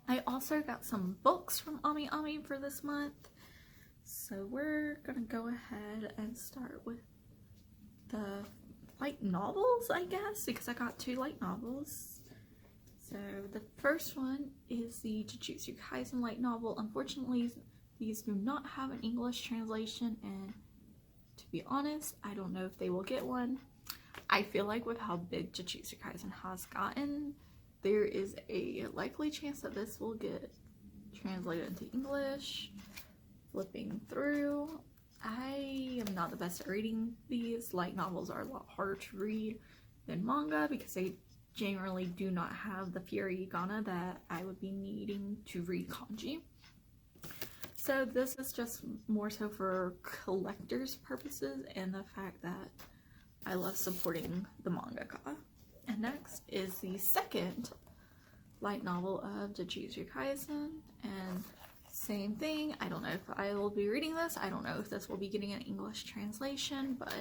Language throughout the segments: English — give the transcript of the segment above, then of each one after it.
I also got some books from Ami Ami for this month. So we're gonna go ahead and start with the light novels, I guess, because I got 2 light novels. So the first one is the Jujutsu Kaisen light novel. Unfortunately, these do not have an English translation, and to be honest, I don't know if they will get one. I feel like with how big Jujutsu Kaisen has gotten, there is a likely chance that this will get translated into English. Flipping through, I am not the best at reading these. Light novels are a lot harder to read than manga because they generally do not have the furigana that I would be needing to read kanji. So this is just more so for collectors' purposes and the fact that I love supporting the mangaka. And next is the second light novel of Jujutsu Kaisen, and same thing, I don't know if I will be reading this, I don't know if this will be getting an English translation, but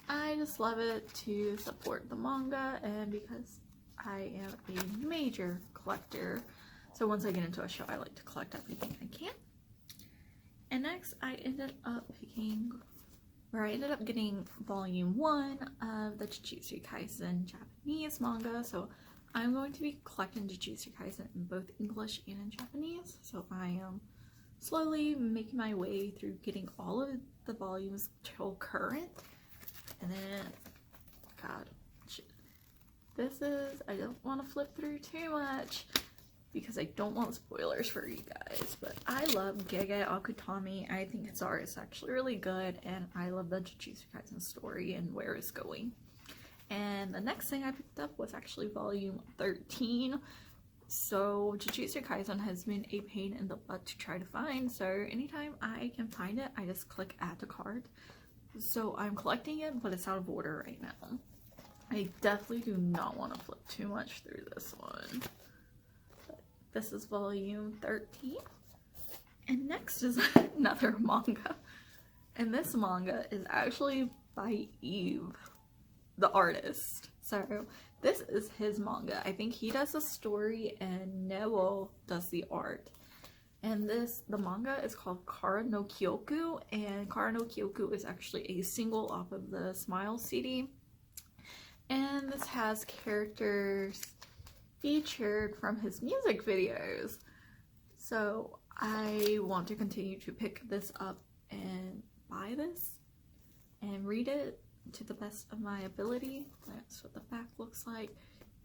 I just love it to support the manga and because I am a major collector. So once I get into a show, I like to collect everything I can. And next, I ended up getting volume 1 of the Jujutsu Kaisen Japanese manga. So I'm going to be collecting Jujutsu Kaisen in both English and in Japanese. So I am slowly making my way through getting all of the volumes till current. And then, God, this is, I don't want to flip through too much because I don't want spoilers for you guys, but I love Gege Akutami. I think his art is actually really good, and I love the Jujutsu Kaisen story and where it's going. And the next thing I picked up was actually volume 13. So Jujutsu Kaisen has been a pain in the butt to try to find, so anytime I can find it, I just click add to cart. So I'm collecting it, but it's out of order right now. I definitely do not want to flip too much through this one. But this is volume 13. And next is another manga. And this manga is actually by Eve, the artist. So this is his manga. I think he does the story and Neo does the art. And the manga is called Kara no Kyoku, and Kara no Kyoku is actually a single off of the Smile CD. And this has characters featured from his music videos. So I want to continue to pick this up and buy this and read it to the best of my ability. That's what the back looks like.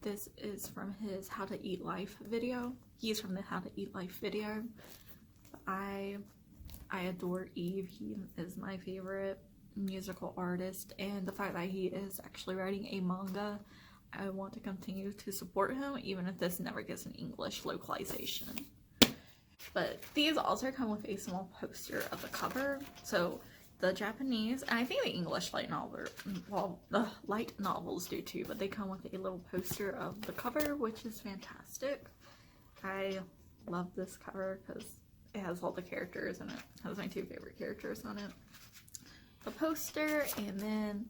This is from his How to Eat Life video. He's from the How to Eat Life video. I adore Eve. He is my favorite musical artist, and the fact that he is actually writing a manga, I want to continue to support him even if this never gets an English localization. But these also come with a small poster of the cover. So the Japanese, and I think the English light novel, well, the light novels do too, but they come with a little poster of the cover, which is fantastic. I love this cover because it has all the characters and it has my 2 favorite characters on it. The poster, and then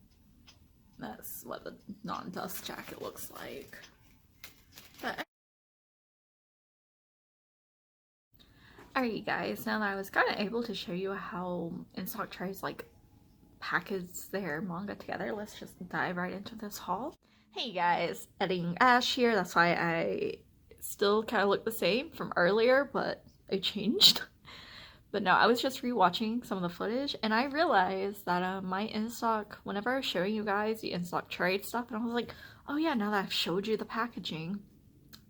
that's what the non-dust jacket looks like. But alright guys, now that I was kind of able to show you how InStock Trades like package their manga together, let's just dive right into this haul. Hey guys, editing Ash here. That's why I still kind of look the same from earlier, but I changed. But no, I was just rewatching some of the footage and I realized that my InStock, whenever I was showing you guys the InStock Trade stuff, and I was like, oh yeah, now that I've showed you the packaging.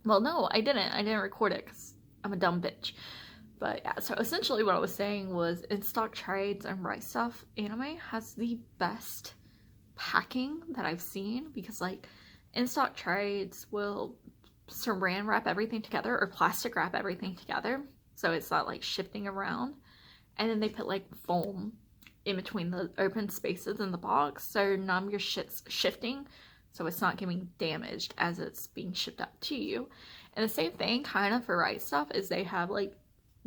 Well, no, I didn't record it because I'm a dumb bitch. But yeah, so essentially what I was saying was InStock Trades and Right Stuff Anime has the best packing that I've seen, because like InStock Trades will saran wrap everything together or plastic wrap everything together so it's not like shifting around, and then they put like foam in between the open spaces in the box so none of your shit's shifting, so it's not getting damaged as it's being shipped out to you. And the same thing kind of for Right Stuff is they have like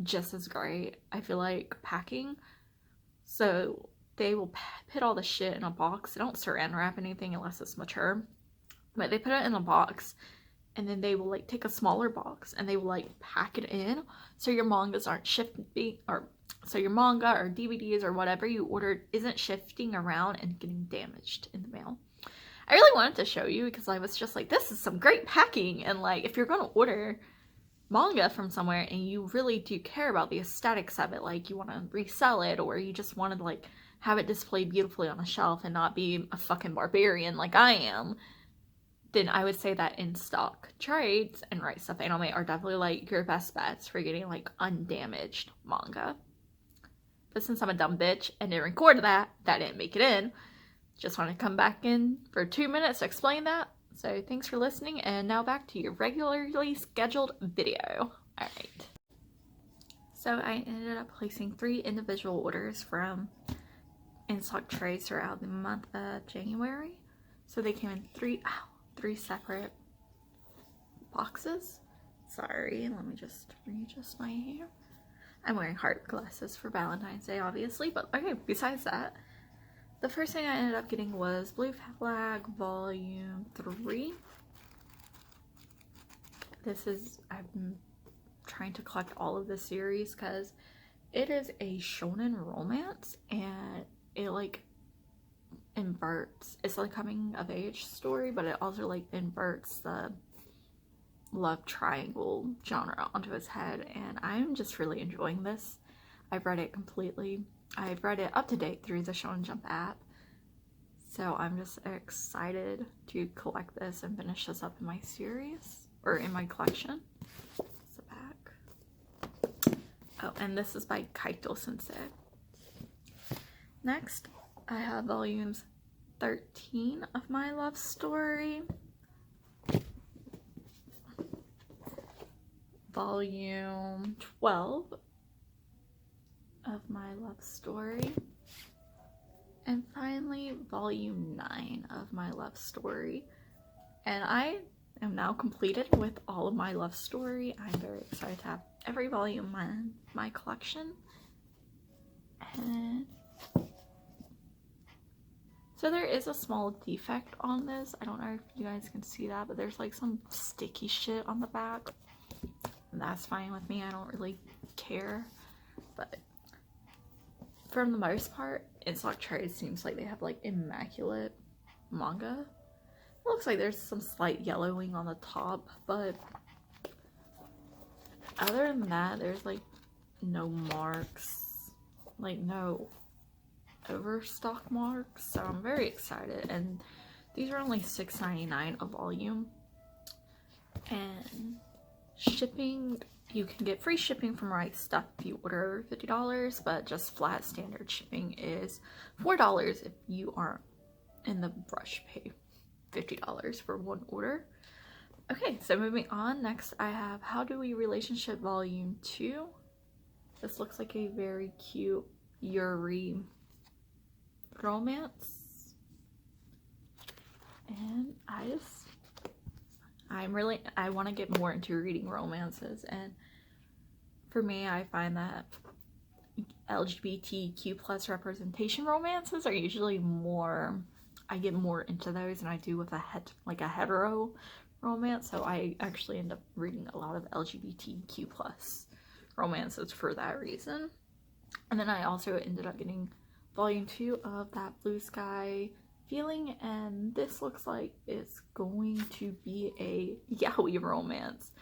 just as great, I feel like, packing. So they will put all the shit in a box. They don't saran wrap anything unless it's mature, but they put it in a box and then they will like take a smaller box and they will like pack it in so your mangas aren't shifting, or so your manga or DVDs or whatever you ordered isn't shifting around and getting damaged in the mail. I really wanted to show you because I was just like, this is some great packing. And like, if you're going to order manga from somewhere and you really do care about the aesthetics of it, like you want to resell it, or you just want to like have it displayed beautifully on a shelf and not be a fucking barbarian like I am, then I would say that in stock trades and Right Stuff Anime are definitely like your best bets for getting like undamaged manga. But since I'm a dumb bitch and didn't record that didn't make it in, just want to come back in for 2 minutes to explain that. So thanks for listening, and now back to your regularly scheduled video. Alright. So I ended up placing 3 individual orders from in-stock trades throughout the month of January. So they came in 3 separate boxes. Sorry, let me just readjust my hair. I'm wearing heart glasses for Valentine's Day, obviously, but okay, besides that, the first thing I ended up getting was Blue Flag Volume 3. I've been trying to collect all of this series because it is a shonen romance, and it like inverts, it's like coming of age story, but it also like inverts the love triangle genre onto its head, and I'm just really enjoying this. I've read it completely. I've read it up to date through the Shonen Jump app, so I'm just excited to collect this and finish this up in my series, or in my collection. It's the back. Oh, and this is by Kaito Sensei. Next, I have volumes 13 of My Love Story, volume 12 of My Love Story, and finally volume 9 of My Love Story. And I am now completed with all of My Love Story. I'm very excited to have every volume in my collection. And so there is a small defect on this. I don't know if you guys can see that, but there's like some sticky shit on the back. And that's fine with me. I don't really care. But for the most part, in-stock trade seems like they have like immaculate manga. It looks like there's some slight yellowing on the top, but other than that, there's like no marks, like no overstock marks, so I'm very excited. And these are only $6.99 a volume, and shipping, you can get free shipping from Right Stuff if you order $50, but just flat standard shipping is $4 if you aren't in the rush pay $50 for one order. Okay, so moving on, next I have How Do We Relationship Volume 2. This looks like a very cute Yuri romance, and I want to get more into reading romances, and for me, I find that LGBTQ plus representation romances are usually more, I get more into those than I do with a hetero romance, so I actually end up reading a lot of LGBTQ plus romances for that reason. And then I also ended up getting volume 2 of That Blue Sky Feeling, and this looks like it's going to be a yaoi romance.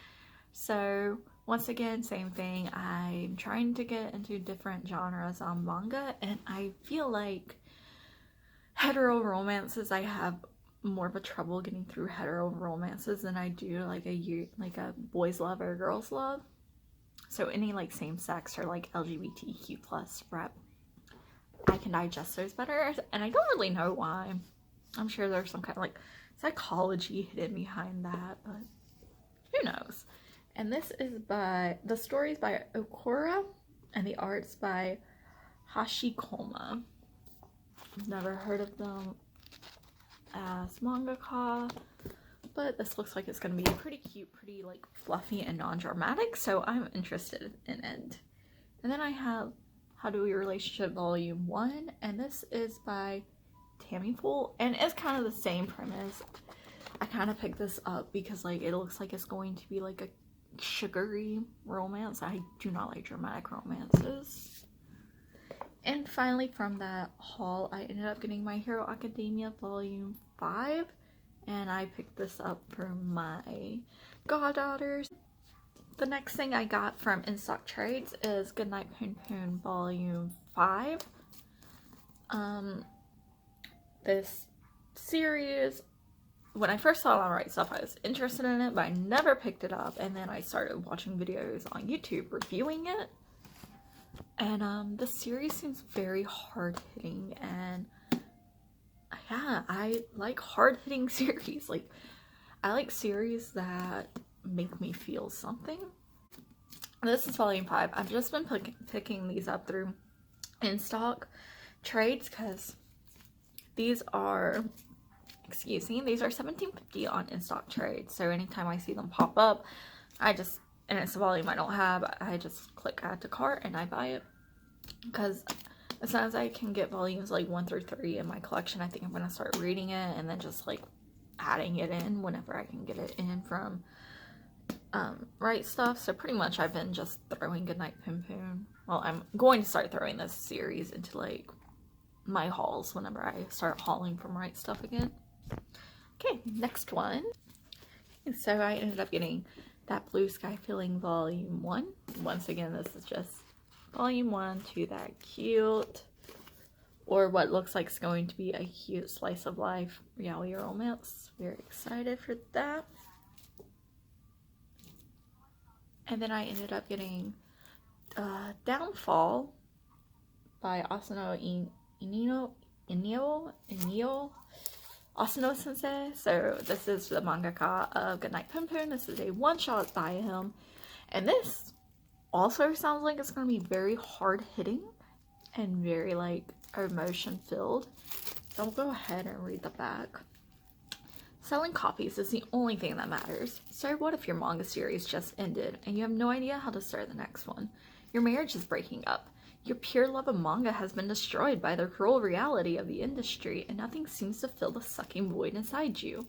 So once again, same thing, I'm trying to get into different genres on manga, and I feel like hetero romances, I have more of a trouble getting through hetero romances than I do like a boys love or girls love. So any like same sex or like LGBTQ plus rep, I can digest those better, and I don't really know why. I'm sure there's some kind of like psychology hidden behind that, but who knows. And this is by, the story's by Okura, and the art's by Hashikoma. I've never heard of them as mangaka, but this looks like it's gonna be pretty cute, pretty like fluffy and non-dramatic, so I'm interested in it. And then I have How Do We Relationship Volume 1, and this is by Tammy Pool, and it's kind of the same premise. I kind of picked this up because like it looks like it's going to be like a sugary romance. I do not like dramatic romances. And finally, from that haul, I ended up getting My Hero Academia Volume 5, and I picked this up for my goddaughters. The next thing I got from In Stock Trades is Goodnight Poon Poon Volume 5. This series, when I first saw it on Right Stuff, I was interested in it, but I never picked it up, and then I started watching videos on YouTube reviewing it. And the series seems very hard-hitting, and yeah, I like hard-hitting series. Like, I like series that make me feel something. This is Volume 5. I've just been picking these up through In Stock Trades because these are, excuse me, these are $17.50 on In Stock Trades. So anytime I see them pop up, and it's a volume I don't have, I just click add to cart and I buy it. Because as soon as I can get volumes like 1 through 3 in my collection, I think I'm going to start reading it and then just like adding it in whenever I can get it in from Right Stuff. So pretty much I've been just throwing Goodnight Poon Poon. Well, I'm going to start throwing this series into like my hauls whenever I start hauling from Right Stuff again. Okay, next one. So I ended up getting That Blue Sky Feeling Volume 1. Once again, this is just Volume 1 to that cute, or what looks like it's going to be a cute slice of life reality romance. Very excited for that. And then I ended up getting Downfall by Asano Inio Asano Sensei. So this is the mangaka of Goodnight Poon Poon. This is a one-shot by him. And this also sounds like it's going to be very hard-hitting and very like emotion-filled. So I'll go ahead and read the back. Selling copies is the only thing that matters. So what if your manga series just ended and you have no idea how to start the next one? Your marriage is breaking up. Your pure love of manga has been destroyed by the cruel reality of the industry, and nothing seems to fill the sucking void inside you.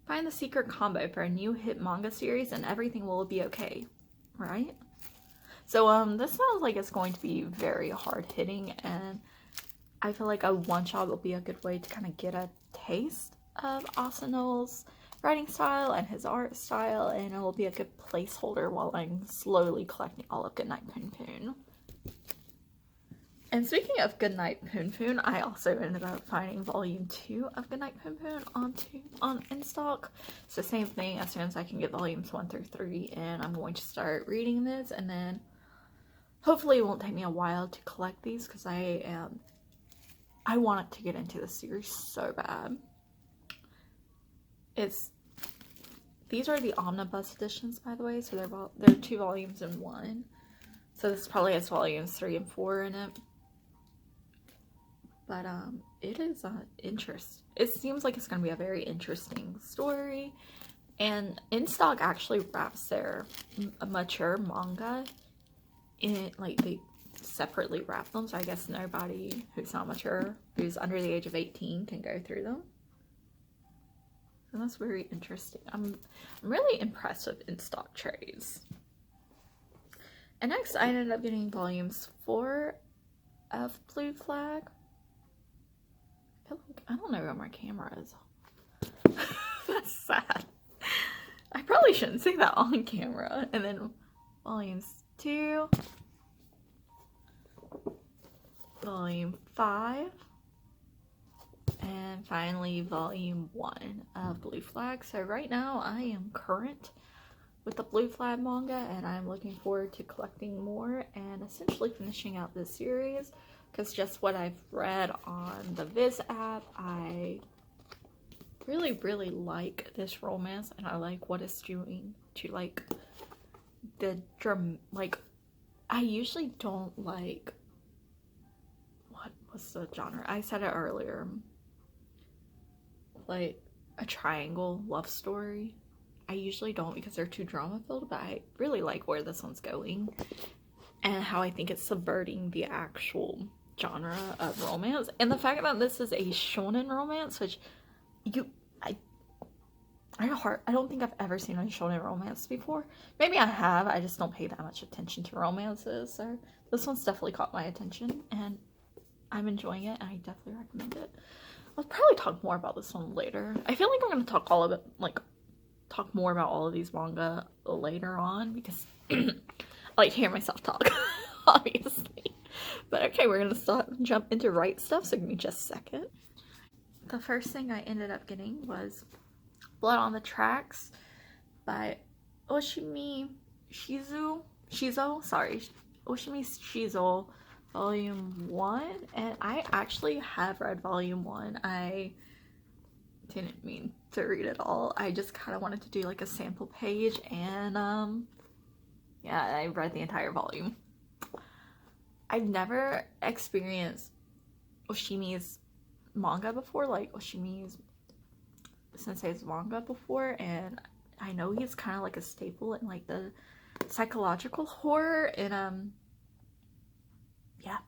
Find the secret combo for a new hit manga series and everything will be okay. Right? So this sounds like it's going to be very hard-hitting, and I feel like a one-shot will be a good way to kind of get a taste of Asano's writing style and his art style, and it will be a good placeholder while I'm slowly collecting all of Goodnight Poon Poon. And speaking of Goodnight Poon Poon, I also ended up finding Volume 2 of Goodnight Poon Poon on In Stock. So same thing, as soon as I can get Volumes 1 through 3, and I'm going to start reading this, and then hopefully it won't take me a while to collect these, because I want it to get into the series so bad. These are the omnibus editions, by the way, so they're 2 volumes in 1. So this probably has volumes 3 and 4 in it. But it is interesting. It seems like it's going to be a very interesting story. And In Stock actually wraps their mature manga in, like, they separately wrap them. So I guess nobody who's not mature, who's under the age of 18, can go through them. So that's very interesting. I'm really impressed with In Stock Trades. And next I ended up getting volumes 4 of Blue Flag. I don't know where my camera is. That's sad. I probably shouldn't say that on camera. And then volumes 2, volume 5, and finally volume 1 of Blue Flag. So right now I am current with the Blue Flag manga, and I'm looking forward to collecting more and essentially finishing out this series, because just what I've read on the Viz app, I really like this romance, and I like what it's doing to like the I usually don't like, what's the genre? I said it earlier, like a triangle love story. I usually don't because they're too drama filled, but I really like where this one's going and how I think it's subverting the actual genre of romance. And the fact that this is a shonen romance, which I don't think I've ever seen a shonen romance before. Maybe I have, I just don't pay that much attention to romances. So this one's definitely caught my attention, and I'm enjoying it, and I definitely recommend it. I'll probably talk more about this one later. I feel like we're gonna talk all of it, like, talk more about all of these manga later on, because I like to hear myself talk, obviously. But okay, we're gonna jump into right stuff, so give me just a second. The first thing I ended up getting was Blood on the Tracks by Oshimi Shizuo, Volume 1, and I actually have read Volume 1. I didn't mean to read it all. I just kind of wanted to do like a sample page, and yeah, I read the entire volume. I've never experienced Oshimi's manga before, like Oshimi's sensei's manga before, and I know he's kind of like a staple in like the psychological horror, and yeah,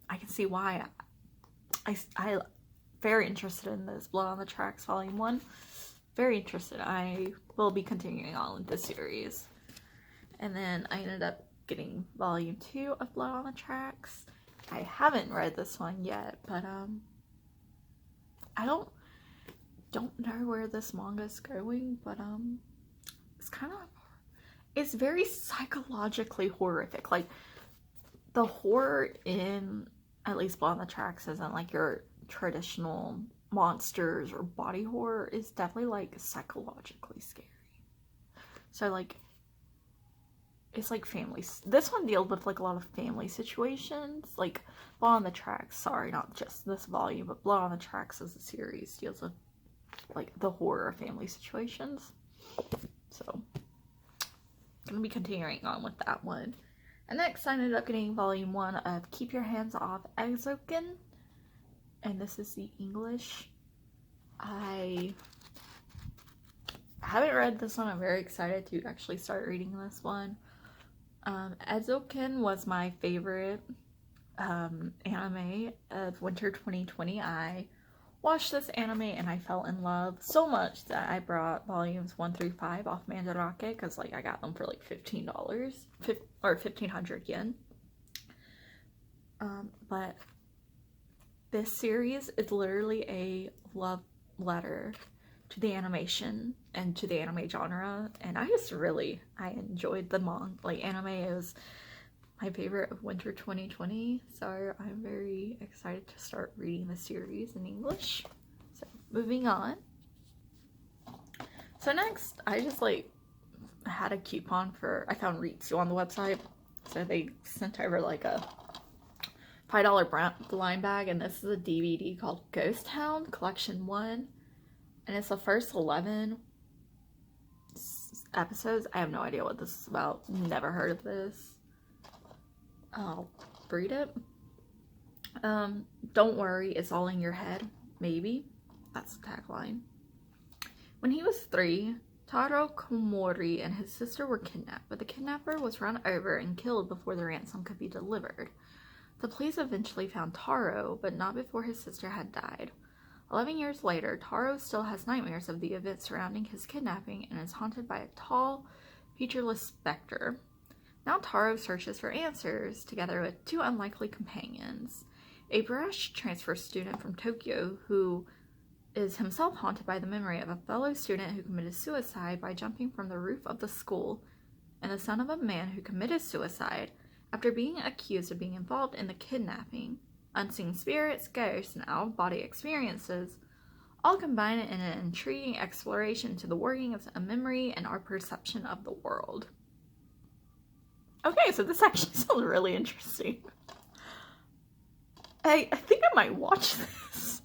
I can see why. I very interested in this Blood on the Tracks Volume 1. Very interested. I will be continuing on with this series. And then I ended up getting Volume 2 of Blood on the Tracks. I haven't read this one yet, but I don't know where this manga is going, but it's very psychologically horrific. Like, the horror in at least Blood on the Tracks isn't like your traditional monsters or body horror. Is definitely like psychologically scary. So like, it's like families. This one deals with like a lot of family situations. Like Blood on the Tracks, sorry, not just this volume, but Blood on the Tracks as a series deals with like the horror of family situations. So I'm gonna be continuing on with that one. And next I ended up getting Volume 1 of Keep Your Hands Off Exoken. And this is the English. I haven't read this one. I'm very excited to actually start reading this one. Ezoken was my favorite anime of winter 2020. I watched this anime and I fell in love so much that I brought volumes 1 through 5 off Mandarake, because like I got them for like $15 or 1,500 yen. But this series is literally a love letter to the animation and to the anime genre, and I enjoyed the anime. It was my favorite of winter 2020, so I'm very excited to start reading the series in English. So moving on. So next, I just like had a coupon for, I found Ritsu on the website, so they sent over like a $5 blind bag, and this is a DVD called Ghost Hound Collection 1, and it's the first 11 episodes. I have no idea what this is about. Never heard of this. I'll read it. Don't worry, it's all in your head. Maybe. That's the tagline. When he was 3, Taro Komori and his sister were kidnapped, but the kidnapper was run over and killed before the ransom could be delivered. The police eventually found Taro, but not before his sister had died. 11 years later, Taro still has nightmares of the events surrounding his kidnapping and is haunted by a tall, featureless specter. Now Taro searches for answers, together with 2 unlikely companions. A brash transfer student from Tokyo who is himself haunted by the memory of a fellow student who committed suicide by jumping from the roof of the school, and the son of a man who committed suicide after being accused of being involved in the kidnapping. Unseen spirits, ghosts, and out-of-body experiences all combine in an intriguing exploration into the workings of memory and our perception of the world. Okay, so this actually sounds really interesting. I think I might watch this.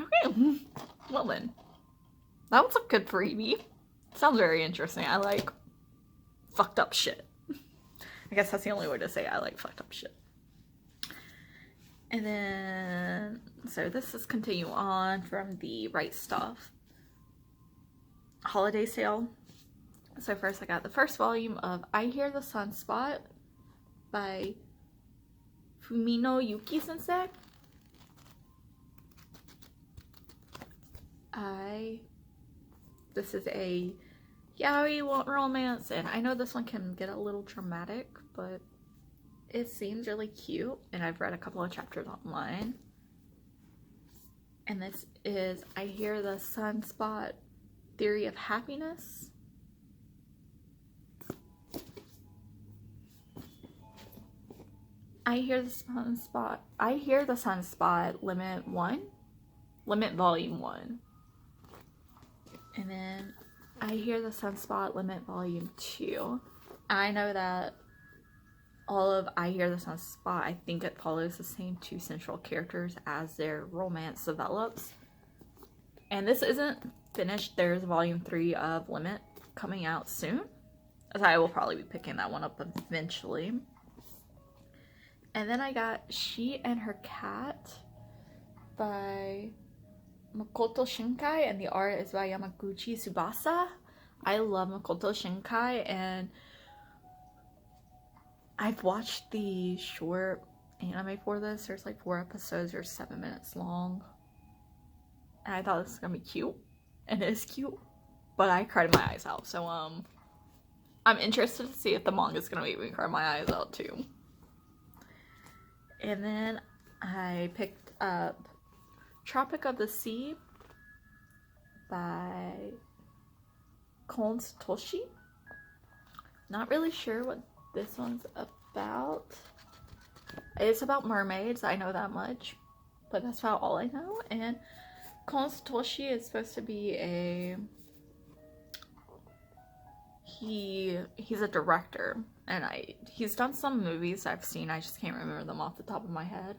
Okay, well then. That was a good freebie. Sounds very interesting. I like fucked up shit. I guess that's the only way to say I like fucked up shit. And then, so this is continue on from the Right Stuff holiday sale. So first I got the first volume of I Hear the Sun Spot by Fumino Yuki Sensei. This is a yaoi romance, and I know this one can get a little dramatic, but it seems really cute, and I've read a couple of chapters online. And this is I Hear the Sunspot Theory of Happiness. I Hear the Sunspot Limit Volume 1. And then I Hear the Sunspot Limit Volume 2. I know that all of I Hear the Sunspot, I think it follows the same two central characters as their romance develops. And this isn't finished. There's Volume 3 of Limit coming out soon, as I will probably be picking that one up eventually. And then I got She and Her Cat by Makoto Shinkai, and the art is by Yamaguchi Tsubasa. I love Makoto Shinkai, and I've watched the short anime for this. There's like 4 episodes, they're 7 minutes long. And I thought this was gonna be cute, and it is cute, but I cried my eyes out. So I'm interested to see if the manga is gonna make me cry my eyes out too. And then I picked up Tropic of the Sea by Kon Toshi. Not really sure what this one's about. It's about mermaids, I know that much, but that's about all I know. And Kon Toshi is supposed to be he's a director, and he's done some movies I've seen. I just can't remember them off the top of my head.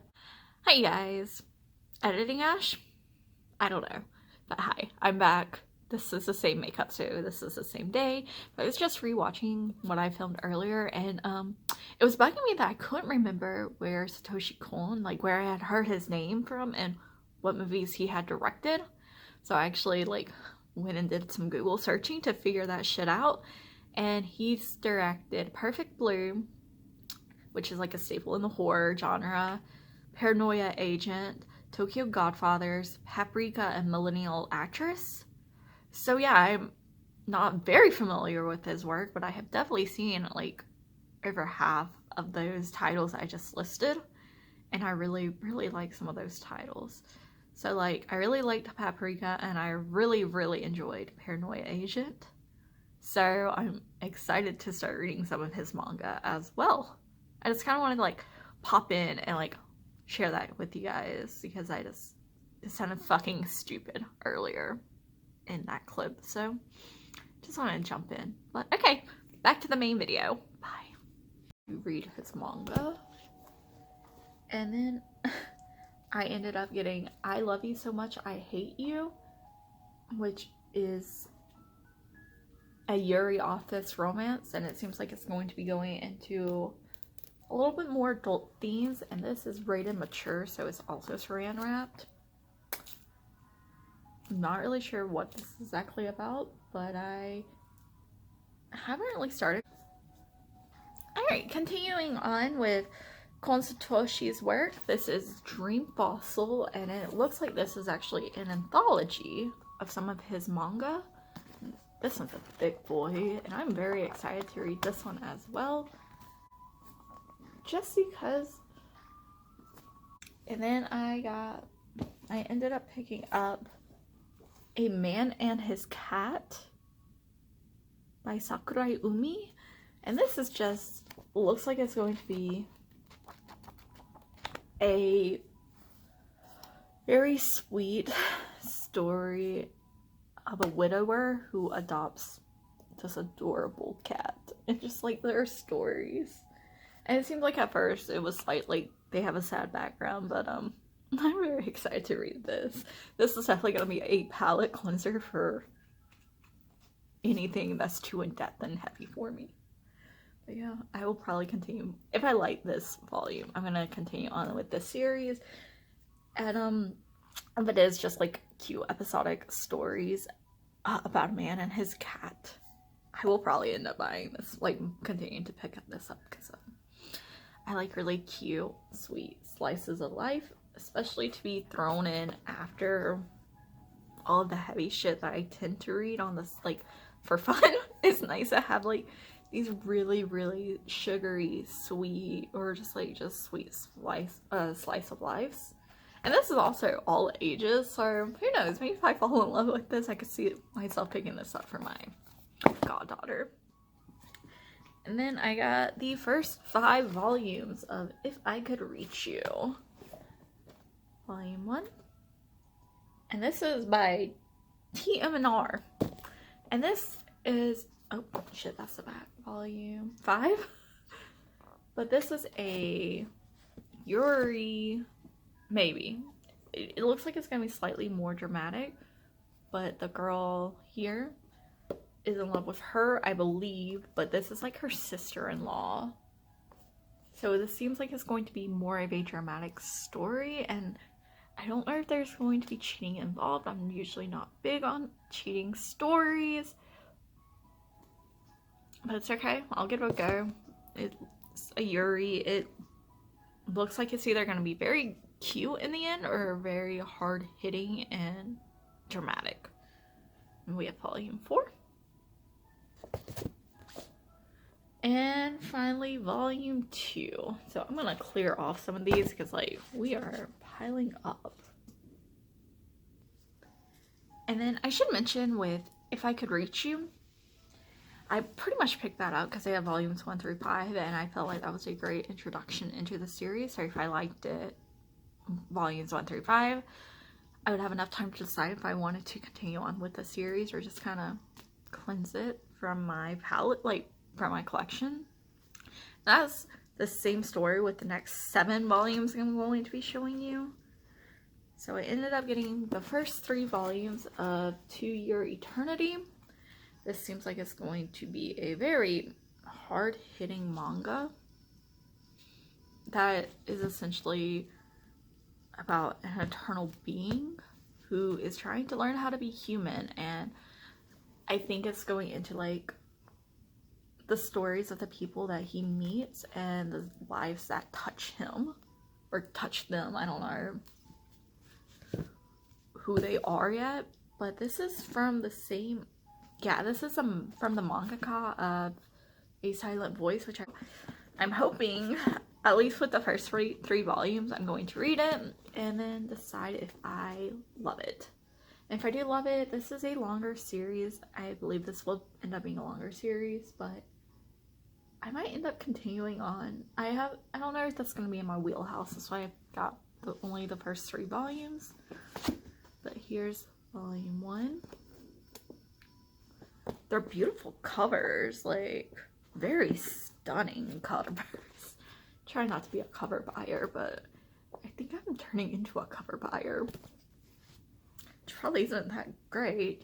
Hi guys. Editing Ash? I don't know. But hi, I'm back. This is the same makeup, so this is the same day. But I was just rewatching what I filmed earlier, and it was bugging me that I couldn't remember where Satoshi Kon, like where I had heard his name from and what movies he had directed. So I actually like went and did some Google searching to figure that shit out. And he's directed Perfect Blue, which is like a staple in the horror genre, Paranoia Agent, Tokyo Godfathers, Paprika, and Millennial Actress. So yeah, I'm not very familiar with his work, but I have definitely seen like over half of those titles I just listed, and I really, really like some of those titles. So like, I really liked Paprika, and I really, really enjoyed Paranoia Agent. So I'm excited to start reading some of his manga as well. I just kind of wanted to like pop in and like share that with you guys, because it sounded fucking stupid earlier in that clip. So just wanted to jump in. But okay, back to the main video. Bye. You read his manga. And then I ended up getting I Love You So Much I Hate You, which is a Yuri office romance, and it seems like it's going to be going into a little bit more adult themes, and this is rated mature, so it's also saran wrapped. I'm not really sure what this is exactly about, but I haven't really started. Alright, continuing on with Kon Satoshi's work. This is Dream Fossil, and it looks like this is actually an anthology of some of his manga. This one's a thick boy, and I'm very excited to read this one as well. Just because. And then I ended up picking up A Man and His Cat by Sakurai Umi. And this is just, looks like it's going to be a very sweet story of a widower who adopts this adorable cat, and just like their stories. And it seemed like at first it was slightly, they have a sad background, but I'm very excited to read this. This is definitely gonna be a palate cleanser for anything that's too in-depth and heavy for me. But yeah, I will probably continue. If I like this volume, I'm gonna continue on with this series. And if it is just like cute episodic stories about a man and his cat, I will probably end up buying this, like continuing to pick up this up, because I like really cute, sweet slices of life, especially to be thrown in after all of the heavy shit that I tend to read on this, like, for fun. It's nice to have like these really, really sugary, sweet, or just sweet slice of life. And this is also all ages, so who knows, maybe if I fall in love with this, I could see myself picking this up for my goddaughter. And then I got the first 5 volumes of If I Could Reach You, Volume 1. And this is by TM&R. And this is, oh shit, that's the back, Volume 5. But this is a Yuri, maybe. It looks like it's gonna be slightly more dramatic, but the girl here is in love with her, I believe, but this is like her sister-in-law. So this seems like it's going to be more of a dramatic story, and I don't know if there's going to be cheating involved. I'm usually not big on cheating stories, but it's okay. I'll give it a go. It's a Yuri. It looks like it's either going to be very cute in the end or very hard-hitting and dramatic. And we have Volume 4. And finally, Volume 2. So I'm going to clear off some of these because, like, we are piling up. And then I should mention with If I Could Reach You, I pretty much picked that up because they have Volumes 1 through 5, and I felt like that was a great introduction into the series. So if I liked it, Volumes 1 through 5, I would have enough time to decide if I wanted to continue on with the series or just kind of cleanse it from my palette, like from my collection. That's the same story with the next 7 volumes I'm going to be showing you. So I ended up getting the first 3 volumes of To Your Eternity. This seems like it's going to be a very hard-hitting manga that is essentially about an eternal being who is trying to learn how to be human, and I think it's going into like the stories of the people that he meets and the lives that touch him or touch them. I don't know who they are yet, but this is from the same, yeah, this is from the mangaka of A Silent Voice, which I'm hoping, at least with the first 3 volumes, I'm going to read it and then decide if I love it. And if I do love it, this is a longer series. I believe this will end up being a longer series, but I might end up continuing on. I don't know if that's going to be in my wheelhouse. That's why I've got only the first 3 volumes. But here's Volume 1. They're beautiful covers, like very stunning covers. Try not to be a cover buyer, but I think I'm turning into a cover buyer, which probably isn't that great.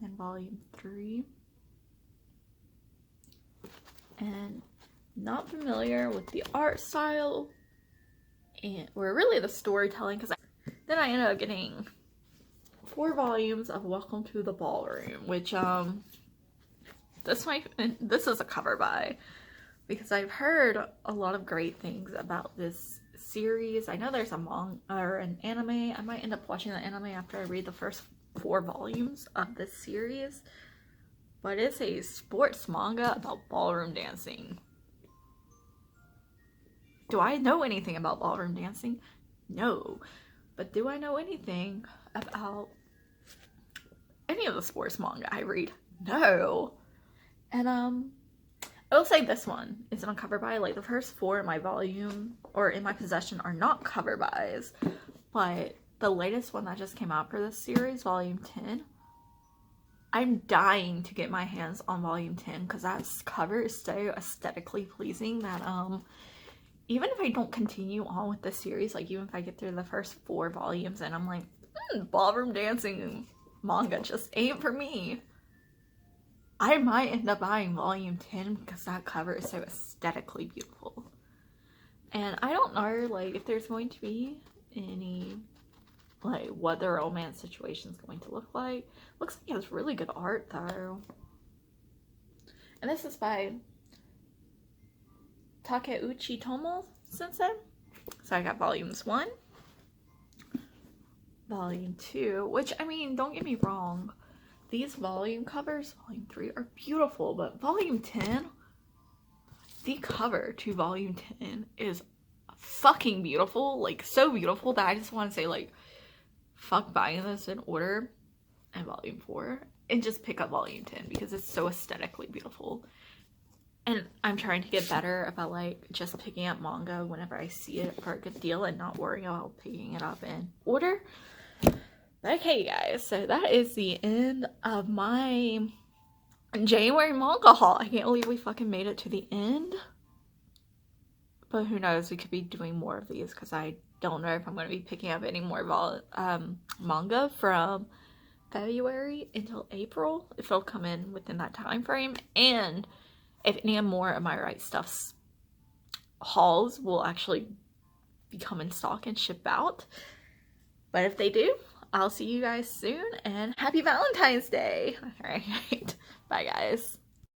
And Volume 3. And not familiar with the art style or really the storytelling, because then I ended up getting 4 volumes of Welcome to the Ballroom, which this is a cover buy because I've heard a lot of great things about this series. I know there's a manga or an anime. I might end up watching the anime after I read the first 4 volumes of this series. But it's a sports manga about ballroom dancing. Do I know anything about ballroom dancing? No. But do I know anything about any of the sports manga I read? No. And I will say this one isn't a cover buy. Like the first 4 in my volume or in my possession are not cover buys. But the latest one that just came out for this series, Volume 10, I'm dying to get my hands on Volume 10 because that cover is so aesthetically pleasing that even if I don't continue on with the series, like even if I get through the first 4 volumes and I'm like, ballroom dancing manga just ain't for me, I might end up buying Volume 10 because that cover is so aesthetically beautiful. And I don't know, like, if there's going to be any, like, what the romance situation is going to look like. Looks like it has really good art, though. And this is by Takeuchi Tomo Sensei. So I got Volumes 1, volume 2, which, I mean, don't get me wrong, these volume covers, volume 3, are beautiful, but volume 10, the cover to volume 10 is fucking beautiful, like so beautiful that I just want to say, like, fuck buying this in order and volume 4 and just pick up volume 10 because it's so aesthetically beautiful. And I'm trying to get better about like just picking up manga whenever I see it for a good deal and not worrying about picking it up in order. But okay, guys, so that is the end of my January manga haul. I can't believe we fucking made it to the end. But who knows, we could be doing more of these because I don't know if I'm going to be picking up any more manga from February until April, if it'll come in within that time frame, and if any more of my Right Stuff's hauls will actually become in stock and ship out. But if they do, I'll see you guys soon, and happy Valentine's Day! Alright, bye guys.